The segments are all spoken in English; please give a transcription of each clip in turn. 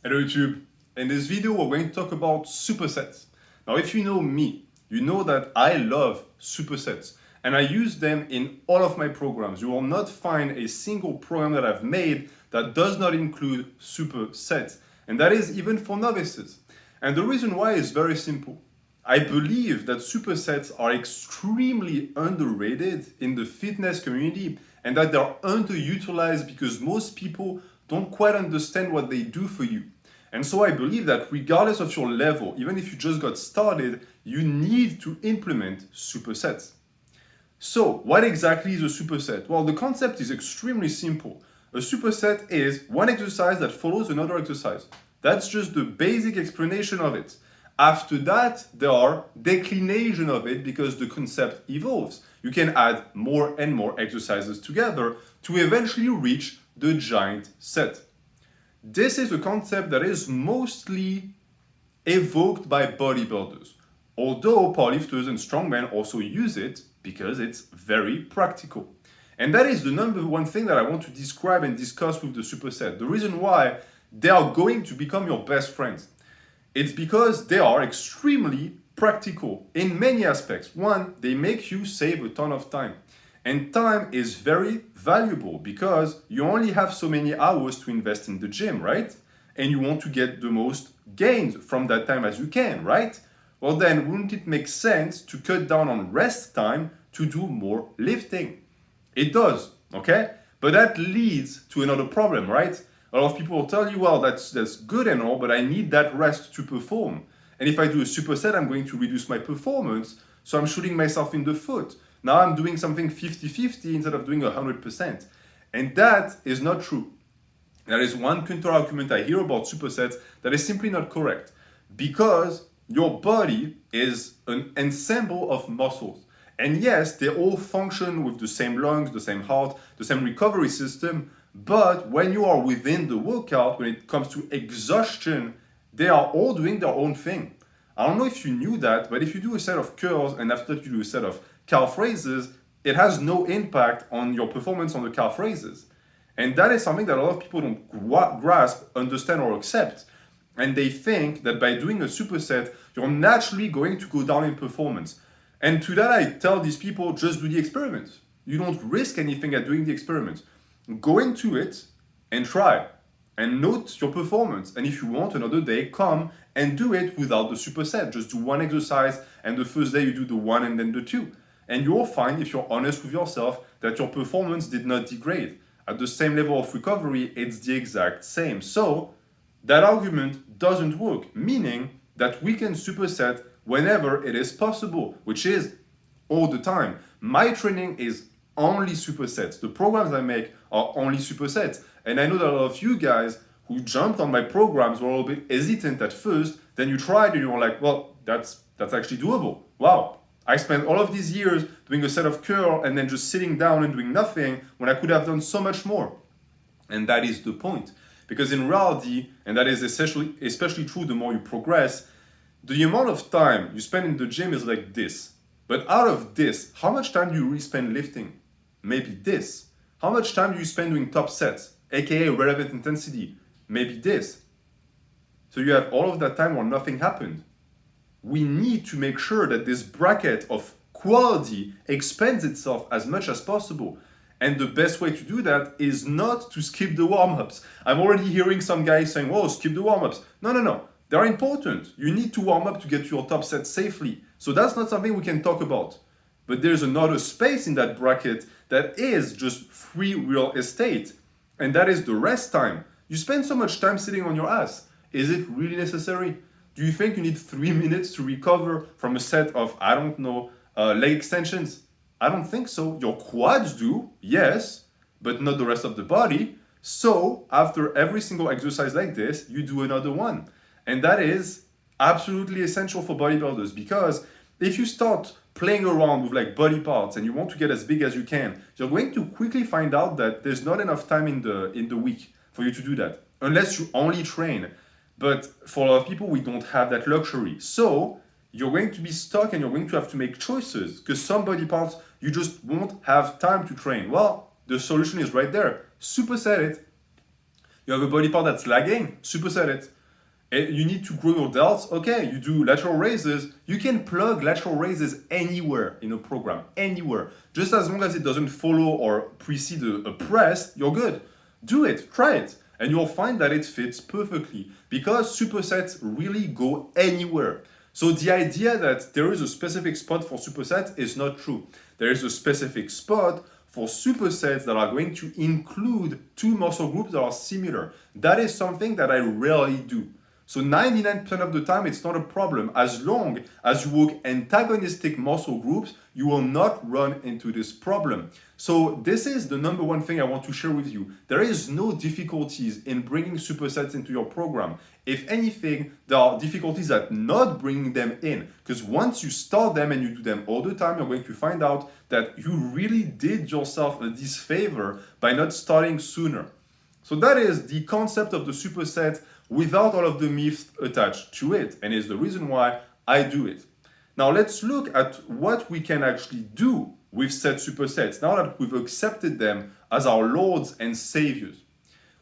Hello YouTube. In this video we're going to talk about supersets. Now if you know me, you know that I love supersets and I use them in all of my programs. You will not find a single program that I've made that does not include supersets, and that is even for novices. And the reason why is very simple. I believe that supersets are extremely underrated in the fitness community and that they're underutilized because most people don't quite understand what they do for you. And so I believe that regardless of your level, even if you just got started, you need to implement supersets. So, what exactly is a superset? Well, the concept is extremely simple. A superset is one exercise that follows another exercise. That's just the basic explanation of it. After that, there are declinations of it because the concept evolves. You can add more and more exercises together to eventually reach the giant set. This is a concept that is mostly evoked by bodybuilders, although powerlifters and strongmen also use it because it's very practical. And that is the number one thing that I want to describe and discuss with the superset. The reason why they are going to become your best friends. It's because they are extremely practical in many aspects. One, they make you save a ton of time. And time is very valuable because you only have so many hours to invest in the gym, right? And you want to get the most gains from that time as you can, right? Well, then wouldn't it make sense to cut down on rest time to do more lifting? It does, okay? But that leads to another problem, right? A lot of people will tell you, well, that's good and all, but I need that rest to perform. And if I do a superset, I'm going to reduce my performance, so I'm shooting myself in the foot. Now I'm doing something 50-50 instead of doing 100%. And that is not true. There is one counter argument I hear about supersets that is simply not correct. Because your body is an ensemble of muscles. And yes, they all function with the same lungs, the same heart, the same recovery system. But when you are within the workout, when it comes to exhaustion, they are all doing their own thing. I don't know if you knew that, but if you do a set of curls and after that you do a set of calf raises, it has no impact on your performance on the calf raises. And that is something that a lot of people don't grasp, understand, or accept. And they think that by doing a superset, you're naturally going to go down in performance. And to that, I tell these people, just do the experiment. You don't risk anything at doing the experiment. Go into it and try and note your performance. And if you want another day, come and do it without the superset. Just do one exercise, and the first day you do the one and then the two. And you'll find, if you're honest with yourself, that your performance did not degrade. At the same level of recovery, it's the exact same. So that argument doesn't work, meaning that we can superset whenever it is possible, which is all the time. My training is only supersets. The programs I make are only supersets. And I know that a lot of you guys who jumped on my programs were a little bit hesitant at first, then you tried and you were like, well, that's actually doable. Wow. I spent all of these years doing a set of curl and then just sitting down and doing nothing when I could have done so much more. And that is the point. Because in reality, and that is especially true the more you progress, the amount of time you spend in the gym is like this. But out of this, how much time do you really spend lifting? Maybe this. How much time do you spend doing top sets, aka relevant intensity? Maybe this. So you have all of that time where nothing happened. We need to make sure that this bracket of quality expands itself as much as possible. And the best way to do that is not to skip the warm-ups. I'm already hearing some guys saying, whoa, skip the warm-ups. No. They're important. You need to warm up to get to your top set safely. So that's not something we can talk about. But there's another space in that bracket that is just free real estate. And that is the rest time. You spend so much time sitting on your ass. Is it really necessary? Do you think you need 3 minutes to recover from a set of, leg extensions? I don't think so. Your quads do, yes, but not the rest of the body. So after every single exercise like this, you do another one. And that is absolutely essential for bodybuilders, because if you start playing around with like body parts and you want to get as big as you can, you're going to quickly find out that there's not enough time in the week for you to do that, unless you only train. But for a lot of people, we don't have that luxury. So you're going to be stuck and you're going to have to make choices, because some body parts you just won't have time to train. Well, the solution is right there. Superset it. You have a body part that's lagging, superset it. And you need to grow your delts, okay, you do lateral raises. You can plug lateral raises anywhere in a program, anywhere. Just as long as it doesn't follow or precede a press, you're good. Do it, try it, and you'll find that it fits perfectly because supersets really go anywhere. So the idea that there is a specific spot for superset is not true. There is a specific spot for supersets that are going to include two muscle groups that are similar. That is something that I rarely do. So 99% of the time, it's not a problem. As long as you work antagonistic muscle groups, you will not run into this problem. So this is the number one thing I want to share with you. There is no difficulties in bringing supersets into your program. If anything, there are difficulties at not bringing them in. Because once you start them and you do them all the time, you're going to find out that you really did yourself a disfavor by not starting sooner. So that is the concept of the superset without all of the myths attached to it, and is the reason why I do it. Now let's look at what we can actually do with set supersets now that we've accepted them as our lords and saviors.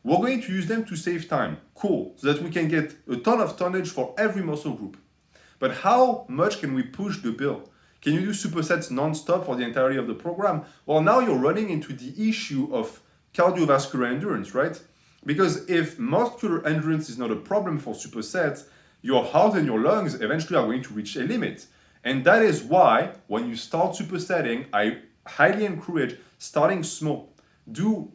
We're going to use them to save time, cool, so that we can get a ton of tonnage for every muscle group. But how much can we push the bill? Can you do supersets non-stop for the entirety of the program? Well, now you're running into the issue of cardiovascular endurance, right? Because if muscular endurance is not a problem for supersets, your heart and your lungs eventually are going to reach a limit. And that is why when you start supersetting, I highly encourage starting small. Do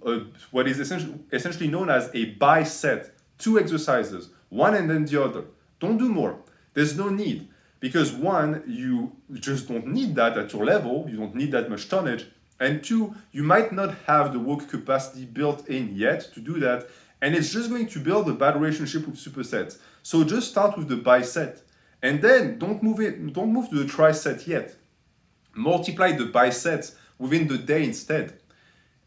what is essentially known as a bi-set, 2 exercises, one and then the other. Don't do more. There's no need. Because one, you just don't need that at your level, you don't need that much tonnage. And two, you might not have the work capacity built in yet to do that, and it's just going to build a bad relationship with supersets. So just start with the biset, and then don't move to the triset yet. Multiply the bisets within the day instead,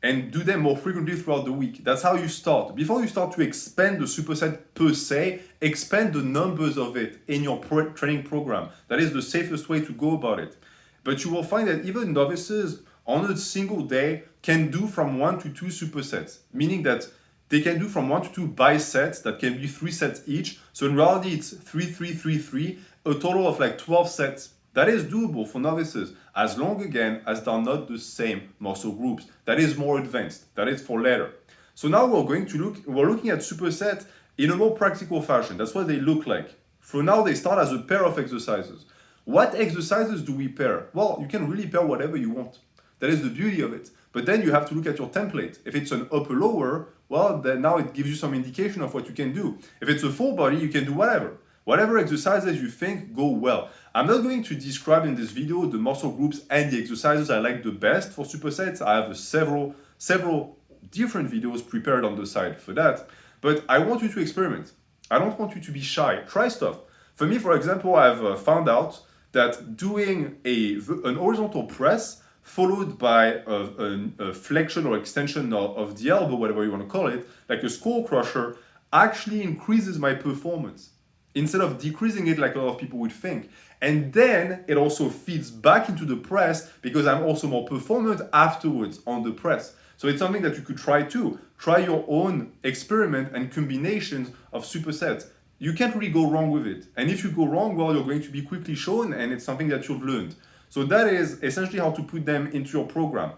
and do them more frequently throughout the week. That's how you start. Before you start to expand the superset per se, expand the numbers of it in your training program. That is the safest way to go about it. But you will find that even novices on a single day can do from 1 to 2 supersets, meaning that they can do from 1 to 2 bisets that can be 3 sets each. So in reality, it's 3, 3, 3, 3, a total of like 12 sets. That is doable for novices, as long again as they're not the same muscle groups. That is more advanced. That is for later. So now we're looking at supersets in a more practical fashion. That's what they look like. For now, they start as a pair of exercises. What exercises do we pair? Well, you can really pair whatever you want. That is the beauty of it. But then you have to look at your template. If it's an upper lower, well, then now it gives you some indication of what you can do. If it's a full body, you can do whatever. Whatever exercises you think go well. I'm not going to describe in this video the muscle groups and the exercises I like the best for supersets. I have several different videos prepared on the side for that. But I want you to experiment. I don't want you to be shy. Try stuff. For me, for example, I've found out that doing an horizontal press followed by a flexion or extension of the elbow, whatever you want to call it, like a skull crusher, actually increases my performance instead of decreasing it like a lot of people would think. And then it also feeds back into the press because I'm also more performant afterwards on the press. So it's something that you could try too. Try your own experiment and combinations of supersets. You can't really go wrong with it. And if you go wrong, well, you're going to be quickly shown and it's something that you've learned. So that is essentially how to put them into your program.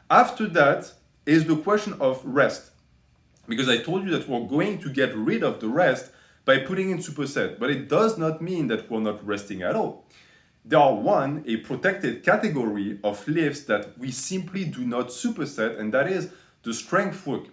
After that is the question of rest. Because I told you that we're going to get rid of the rest by putting in superset, but it does not mean that we're not resting at all. There are a protected category of lifts that we simply do not superset, and that is the strength work.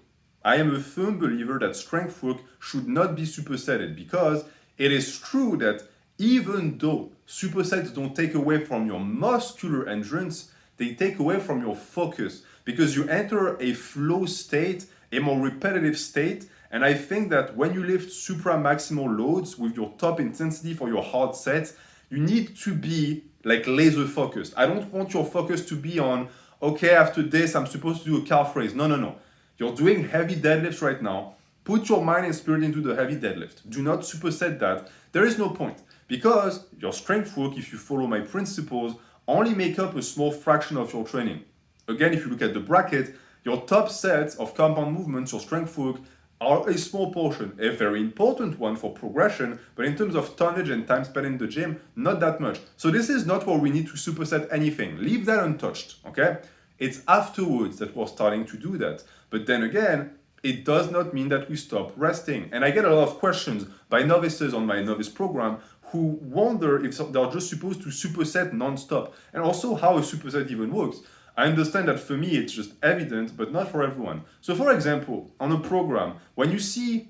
I am a firm believer that strength work should not be supersetted because it is true that even though supersets don't take away from your muscular endurance, they take away from your focus because you enter a flow state, a more repetitive state. And I think that when you lift supra-maximal loads with your top intensity for your hard sets, you need to be like laser focused. I don't want your focus to be on, okay, after this, I'm supposed to do a calf raise. No. You're doing heavy deadlifts right now. Put your mind and spirit into the heavy deadlift. Do not superset that. There is no point because your strength work, if you follow my principles, only make up a small fraction of your training. Again, if you look at the bracket, your top sets of compound movements, your strength work, are a small portion, a very important one for progression, but in terms of tonnage and time spent in the gym, not that much. So this is not where we need to superset anything. Leave that untouched, okay? It's afterwards that we're starting to do that. But then again, it does not mean that we stop resting. And I get a lot of questions by novices on my novice program who wonder if they're just supposed to superset non-stop, and also how a superset even works. I understand that for me it's just evident, but not for everyone. So for example, on a program, when you see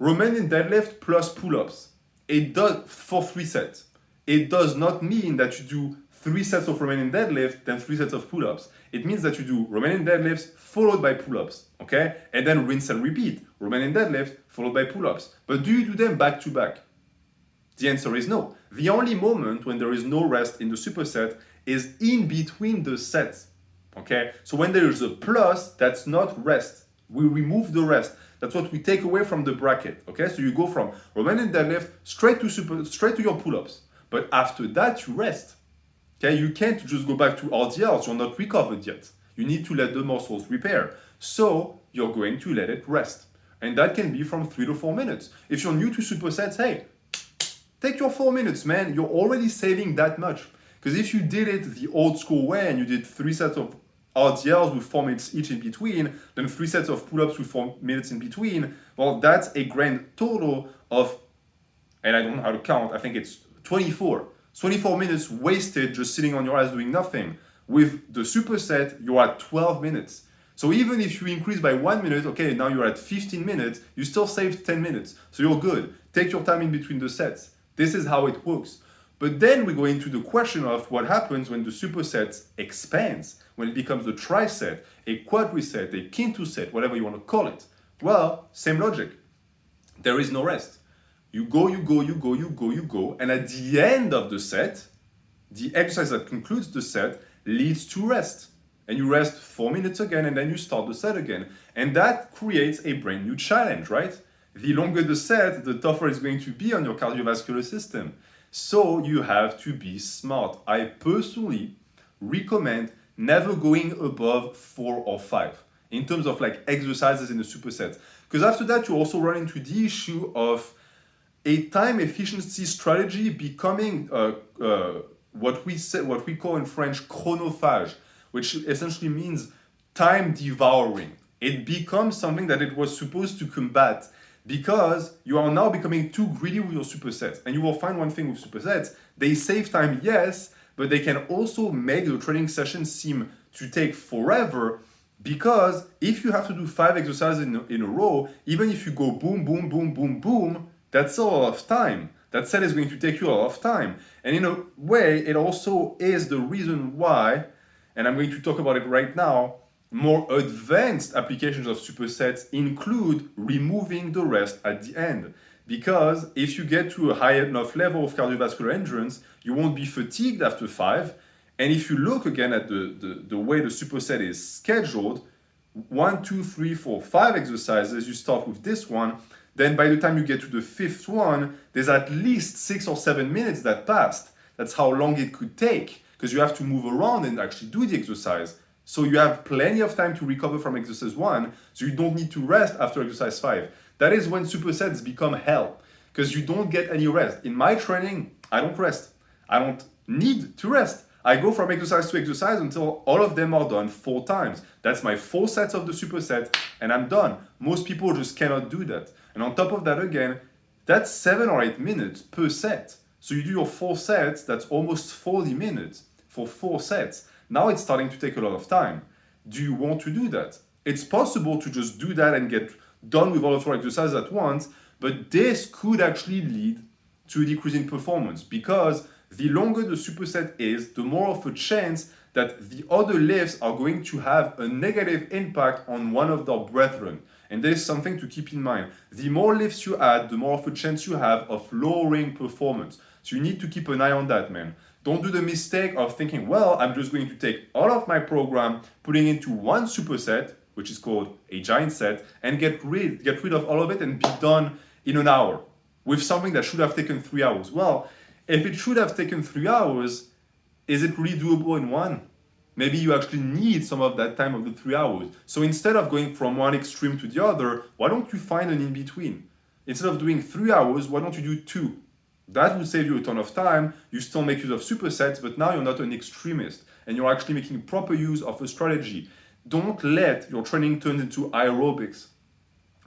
Romanian deadlift plus pull-ups, it does for 3 sets. It does not mean that you do 3 sets of Romanian deadlift, then 3 sets of pull-ups. It means that you do Romanian deadlifts followed by pull-ups, okay? And then rinse and repeat. Romanian deadlift followed by pull-ups. But do you do them back to back? The answer is no. The only moment when there is no rest in the superset is in between the sets, okay? So when there is a plus, that's not rest. We remove the rest. That's what we take away from the bracket, okay? So you go from Romanian deadlift straight to your pull-ups. But after that, you rest, okay? You can't just go back to RDLs. You're not recovered yet. You need to let the muscles repair. So you're going to let it rest. And that can be from 3 to 4 minutes. If you're new to supersets, hey, take your 4 minutes, man. You're already saving that much. Because if you did it the old school way and you did 3 sets of RDLs with 4 minutes each in between, then 3 sets of pull-ups with 4 minutes in between, well, that's a grand total of, and I don't know how to count, I think it's 24 minutes wasted just sitting on your ass doing nothing. With the superset, you're at 12 minutes. So even if you increase by 1 minute, okay, now you're at 15 minutes, you still saved 10 minutes. So you're good. Take your time in between the sets. This is how it works. But then we go into the question of what happens when the superset expands, when it becomes a triset, a quadriset, a quintuset, whatever you want to call it. Well, same logic. There is no rest. You go, and at the end of the set, the exercise that concludes the set leads to rest. And you rest 4 minutes again, and then you start the set again. And that creates a brand new challenge, right? The longer the set, the tougher it's going to be on your cardiovascular system. So you have to be smart. I personally recommend never going above 4 or 5 in terms of like exercises in the superset. Because after that, you also run into the issue of a time efficiency strategy becoming what we call in French chronophage, which essentially means time devouring. It becomes something that it was supposed to combat, because you are now becoming too greedy with your supersets. And you will find one thing with supersets, they save time, yes, but they can also make the training session seem to take forever, because if you have to do 5 exercises in a row, even if you go boom, boom, boom, boom, boom, that's a lot of time. That set is going to take you a lot of time. And in a way, it also is the reason why, and I'm going to talk about it right now, more advanced applications of supersets include removing the rest at the end. Because if you get to a high enough level of cardiovascular endurance, you won't be fatigued after 5. And if you look again at the way the superset is scheduled, 1, 2, 3, 4, 5 exercises, you start with this one, then by the time you get to the 5th one, there's at least 6 or 7 minutes that passed. That's how long it could take, because you have to move around and actually do the exercise. So you have plenty of time to recover from exercise 1, so you don't need to rest after exercise 5. That is when supersets become hell, because you don't get any rest. In my training, I don't rest. I don't need to rest. I go from exercise to exercise until all of them are done 4 times. That's my 4 sets of the superset, and I'm done. Most people just cannot do that. And on top of that, again, that's 7 or 8 minutes per set. So you do your 4 sets, that's almost 40 minutes for 4 sets. Now it's starting to take a lot of time. Do you want to do that? It's possible to just do that and get done with all of your exercises at once, but this could actually lead to a decrease in performance, because the longer the superset is, the more of a chance that the other lifts are going to have a negative impact on one of their brethren. And there is something to keep in mind. The more lifts you add, the more of a chance you have of lowering performance. So you need to keep an eye on that, man. Don't do the mistake of thinking, well, I'm just going to take all of my program, putting into one superset, which is called a giant set, and get rid of all of it and be done in an hour with something that should have taken 3 hours. Well, if it should have taken 3 hours, is it really doable in one? maybe you actually need some of that time of the 3 hours. So instead of going from one extreme to the other, why don't you find an in between? Instead of doing 3 hours, why don't you do 2? That would save you a ton of time. You still make use of supersets, but now you're not an extremist and you're actually making proper use of a strategy. Don't let your training turn into aerobics.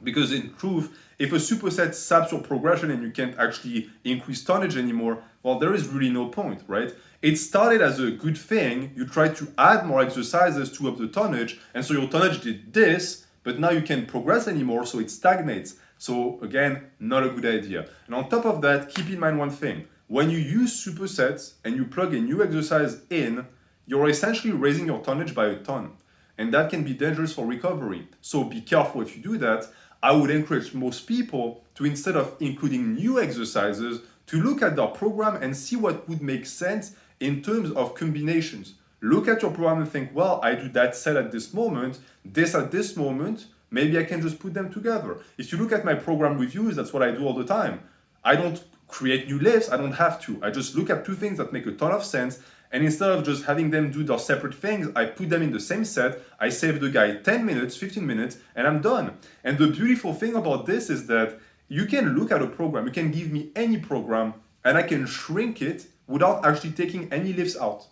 Because in truth, if a superset saps your progression and you can't actually increase tonnage anymore, well, there is really no point, right? It started as a good thing. You tried to add more exercises to up the tonnage, and so your tonnage did this, but now you can't progress anymore, so it stagnates. So again, not a good idea. And on top of that, keep in mind one thing. When you use supersets and you plug a new exercise in, you're essentially raising your tonnage by a ton. And that can be dangerous for recovery. So be careful if you do that. I would encourage most people to, instead of including new exercises, to look at their program and see what would make sense in terms of combinations. Look at your program and think, well, I do that set at this moment, this at this moment, maybe I can just put them together. If you look at my program reviews, that's what I do all the time. I don't create new lifts, I don't have to. I just look at two things that make a ton of sense, and instead of just having them do their separate things, I put them in the same set, I save the guy 10 minutes, 15 minutes, and I'm done. And the beautiful thing about this is that you can look at a program, you can give me any program, and I can shrink it without actually taking any lifts out.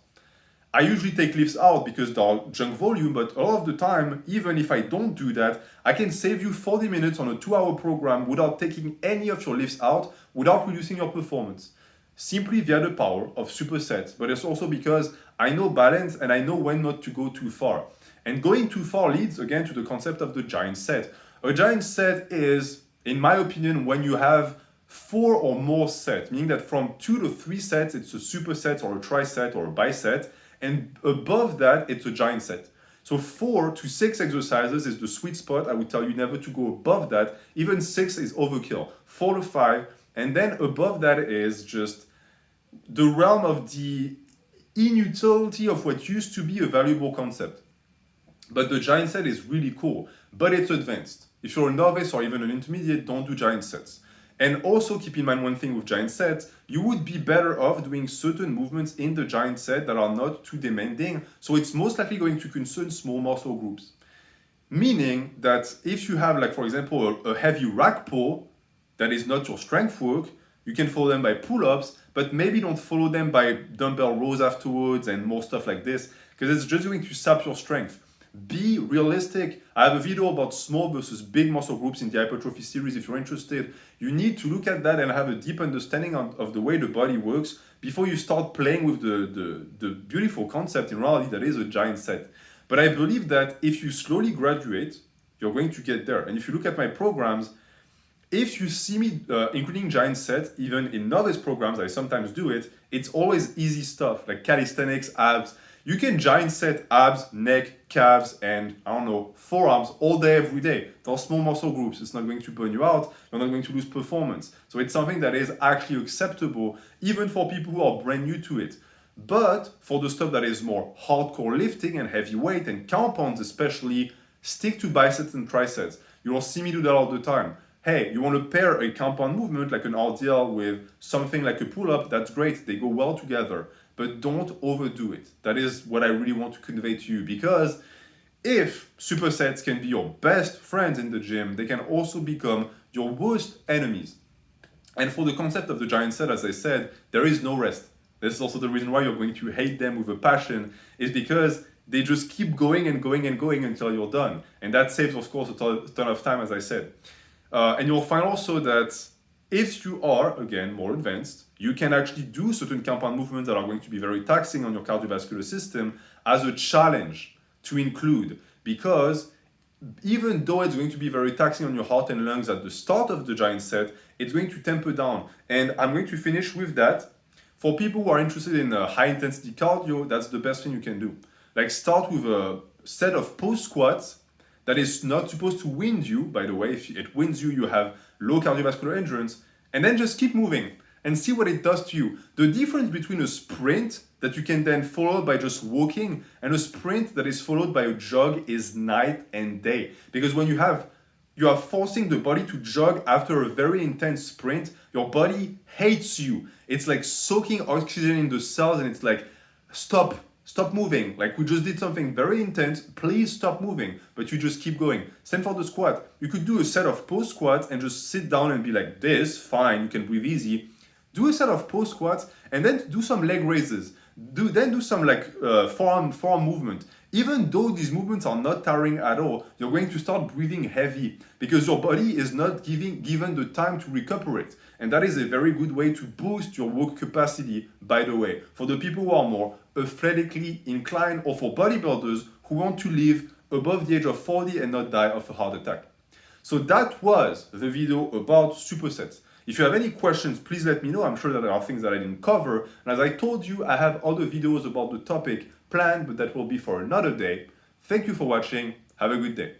I usually take lifts out because they're junk volume, but a lot of the time, even if I don't do that, I can save you 40 minutes on a 2-hour program without taking any of your lifts out, without reducing your performance. Simply via the power of supersets, but it's also because I know balance and I know when not to go too far. And going too far leads again to the concept of the giant set. A giant set is, in my opinion, when you have 4 or more sets, meaning that from 2 to 3 sets, it's a superset or a triset or a biset, and above that, it's a giant set. So 4 to 6 exercises is the sweet spot. I would tell you never to go above that. Even 6 is overkill. 4 to 5, and then above that is just the realm of the inutility of what used to be a valuable concept. But the giant set is really cool, but it's advanced. If you're a novice or even an intermediate, don't do giant sets. And also keep in mind one thing with giant sets, you would be better off doing certain movements in the giant set that are not too demanding, so it's most likely going to concern small muscle groups. Meaning that if you have, like for example, a heavy rack pull that is not your strength work, you can follow them by pull-ups, but maybe don't follow them by dumbbell rows afterwards and more stuff like this, because it's just going to sap your strength. Be realistic. I have a video about small versus big muscle groups in the hypertrophy series. If you're interested, you need to look at that and have a deep understanding of the way the body works before you start playing with the beautiful concept in reality that is a giant set. But I believe that if you slowly graduate, you're going to get there. And if you look at my programs, if you see me including giant sets, even in novice programs, I sometimes do it, it's always easy stuff like calisthenics, abs. You can giant set abs, neck, calves, and I don't know, forearms all day, every day. They're small muscle groups. It's not going to burn you out. You're not going to lose performance. So it's something that is actually acceptable, even for people who are brand new to it. But for the stuff that is more hardcore lifting and heavy weight and compounds especially, stick to biceps and triceps. You'll see me do that all the time. Hey, you want to pair a compound movement like an RDL with something like a pull-up, that's great. They go well together. But don't overdo it. That is what I really want to convey to you, because if supersets can be your best friends in the gym, they can also become your worst enemies. And for the concept of the giant set, as I said, there is no rest. This is also the reason why you're going to hate them with a passion, is because they just keep going and going and going until you're done. And that saves, of course, a ton of time, as I said. And you'll find also that if you are, again, more advanced, you can actually do certain compound movements that are going to be very taxing on your cardiovascular system as a challenge to include, because even though it's going to be very taxing on your heart and lungs at the start of the giant set, it's going to temper down. And I'm going to finish with that. For people who are interested in high intensity cardio, that's the best thing you can do. Like start with a set of post squats that is not supposed to wind you, by the way. If it winds you, you have low cardiovascular endurance, and then just keep moving and see what it does to you. The difference between a sprint that you can then follow by just walking and a sprint that is followed by a jog is night and day. Because when you are forcing the body to jog after a very intense sprint, your body hates you. It's like soaking oxygen in the cells, and it's like, stop, stop moving. Like we just did something very intense, please stop moving, but you just keep going. Same for the squat. You could do a set of pause squats and just sit down and be like this, fine, you can breathe easy. Do a set of pause squats and then do some leg raises. Do some like forearm movement. Even though these movements are not tiring at all, you're going to start breathing heavy because your body is not given the time to recuperate. And that is a very good way to boost your work capacity, by the way, for the people who are more athletically inclined or for bodybuilders who want to live above the age of 40 and not die of a heart attack. So that was the video about supersets. If you have any questions, please let me know. I'm sure that there are things that I didn't cover. And as I told you, I have other videos about the topic planned, but that will be for another day. Thank you for watching. Have a good day.